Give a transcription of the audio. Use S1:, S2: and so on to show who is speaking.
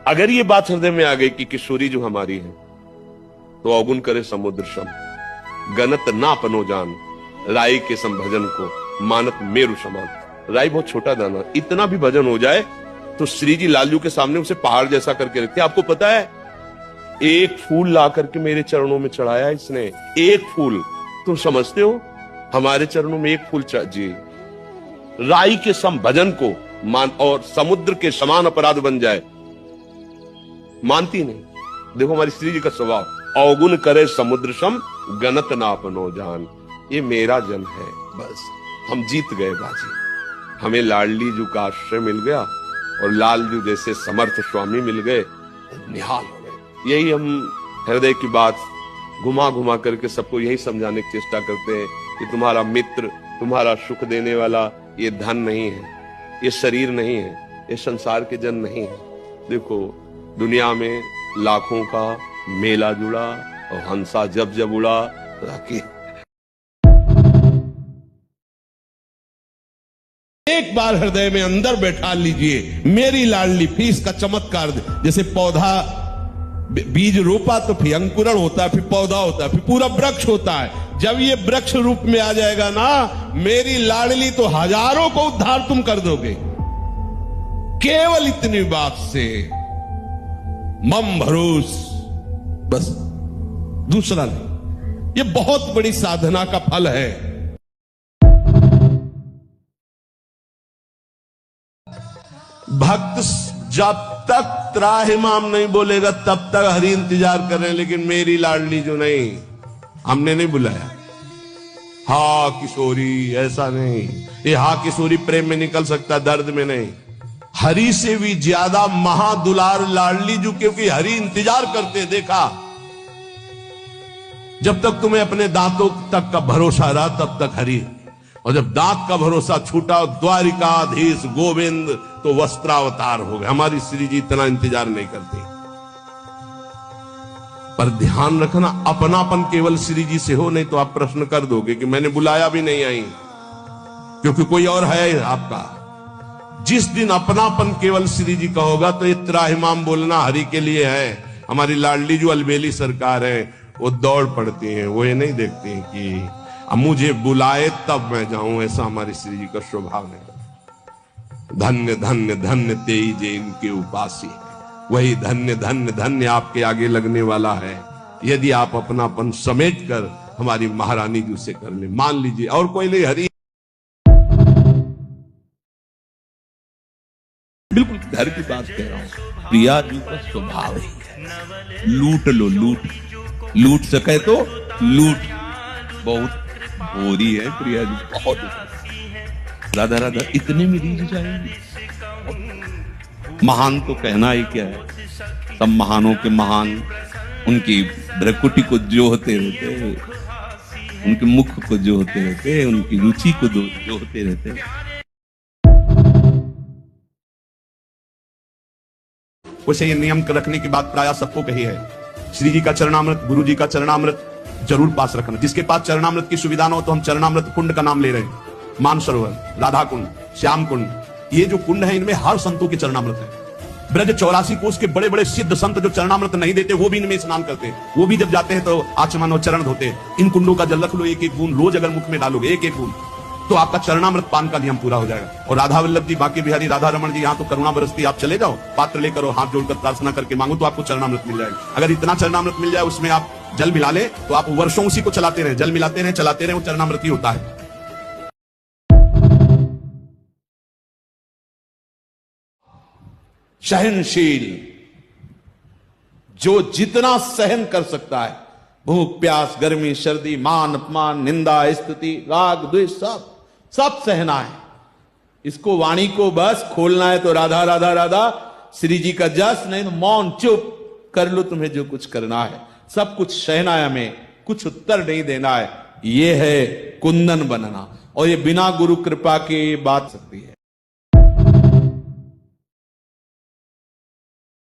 S1: अगर ये बात हृदय में आ गई कि किशोरी जो हमारी है, तो अवगुण करे समुद्र सम, गनत ना पनो जान, राई के सम भजन को मानत मेरु समान। राई बहुत छोटा दाना, इतना भी भजन हो जाए तो श्री जी लालजू के सामने उसे पहाड़ जैसा करके रखते। आपको पता है, एक फूल ला करके मेरे चरणों में चढ़ाया इसने, एक फूल। तुम समझते हो हमारे चरणों में एक फूल जी, राई के सम भजन को मान और समुद्र के समान अपराध बन जाए, मानती नहीं। देखो हमारी श्री जी का स्वभाव, अवगुण करे समुद्र सम, गनत ना अपनो जान। ये मेरा जन है, बस हम जीत गए बाजी। हमें लाडली जू का आश्रय मिल गया और लालजू जैसे समर्थ स्वामी मिल गए, निहाल हो गए। यही हम हृदय की बात घुमा घुमा करके सबको यही समझाने की चेष्टा करते हैं कि तुम्हारा मित्र, तुम्हारा सुख देने वाला ये धन नहीं है, ये शरीर नहीं है, ये संसार के जन नहीं है। देखो दुनिया में लाखों का मेला जुड़ा और हंसा जब जब उड़ा, एक बार हृदय में अंदर बैठा लीजिए, मेरी लाडली। फिर इसका चमत्कार, जैसे पौधा बीज रोपा तो फिर अंकुरण होता है, फिर पौधा होता है, फिर पूरा वृक्ष होता है। जब ये वृक्ष रूप में आ जाएगा ना मेरी लाडली, तो हजारों को उद्धार तुम कर दोगे। केवल इतनी बात से मम भरोस, बस दूसरा नहीं। ये बहुत बड़ी साधना का फल है। भक्त जब तक त्राहिमाम नहीं बोलेगा तब तक हरि इंतजार कर रहे हैं, लेकिन मेरी लाडली जो नहीं, हमने नहीं बुलाया। हा किशोरी, ऐसा नहीं। ये हा किशोरी प्रेम में निकल सकता, दर्द में नहीं। हरि से भी ज्यादा महादुलार लाडली जो, क्योंकि हरि इंतजार करते। देखा, जब तक तुम्हें अपने दांतों तक का भरोसा रहा तब तक हरि, और जब दांत का भरोसा छूटा, द्वारिकाधीश गोविंद तो वस्त्रावतार हो गए। हमारी श्री जी इतना इंतजार नहीं करते। पर ध्यान रखना, अपनापन केवल श्री जी से हो, नहीं तो आप प्रश्न कर दोगे कि मैंने बुलाया भी नहीं आई, क्योंकि कोई और है आपका। जिस दिन अपनापन केवल श्री जी का होगा तो ये त्राहिमाम बोलना हरि के लिए है। हमारी लाडली जो अलबेली सरकार है, वो दौड़ पड़ती हैं, वो ये नहीं देखती हैं कि मुझे बुलाए तब मैं जाऊं। ऐसा हमारी श्री जी का स्वभाव है। धन्य धन्य धन्य तेई जे इनके उपासी, वही धन्य धन्य धन्य आपके आगे लगने वाला है, यदि आप अपनापन समेट कर हमारी महारानी जी से कर ले। मान लीजिए और कोई नहीं, हरि बिल्कुल घर की बात कह रहा हूं। प्रिया जी का स्वभाव है, लूट लो, लूट सके तो लूट। बहुत भोरी है प्रिया जी, बहुत। राधा राधा इतने में रीझ जाएंगी। महान तो कहना ही क्या है, सब महानों के महान उनकी भ्रकुटी को जोहते रहते, उनके मुख को जोहते रहते, उनकी रुचि को जोहते रहते। वैसे ये नियम रखने की बात प्राय सबको कही है। श्री जी का चरणामृत, गुरु जी का चरणामृत जरूर पास रखना। जिसके पास चरणामृत की सुविधा ना हो तो हम चरणामृत कुंड का नाम ले रहे हैं। मानसरोवर, राधा कुंड, श्याम कुंड, ये जो कुंड है इनमें हर संतों के चरणामृत है। ब्रज 84 कोष के बड़े बड़े सिद्ध संत जो चरणामृत नहीं देते वो भी इनमें स्नान करते हैं। वो भी जब जाते हैं तो आचमन और चरण धोते हैं। इन कुंडों का जल रख लो, एक एक बूंद रोज अगर मुख में डालोगे, एक एक बूंद, तो आपका चरणामृत पान का नियम पूरा हो जाएगा। और राधा वल्लभ जी, बाकी बिहारी, राधा रमन जी, यहाँ तो करुणा बरसती। आप चले जाओ, पात्र लेकर और हाथ जोड़कर प्रार्थना करके मांगो तो आपको चरणामृत मिल जाएगा। अगर इतना चरणामृत मिल जाए, उसमें आप जल मिला ले तो आप वर्षों उसी को चलाते रहे, जल मिलाते रहे, चलाते रहे, वो चरणामृत ही होता है। सहनशील, जो जितना सहन कर सकता है, भूख प्यास, गर्मी सर्दी, मान अपमान, निंदा स्तुति, राग द्वेष, सब सहना है। इसको वाणी को बस खोलना है तो राधा राधा राधा, श्री जी का जस, नहीं तो मौन चुप कर लो, तुम्हें जो कुछ करना है। सब कुछ सहना है, हमें कुछ उत्तर नहीं देना है। ये है कुंदन बनना, और ये बिना गुरु कृपा के बात सकती है।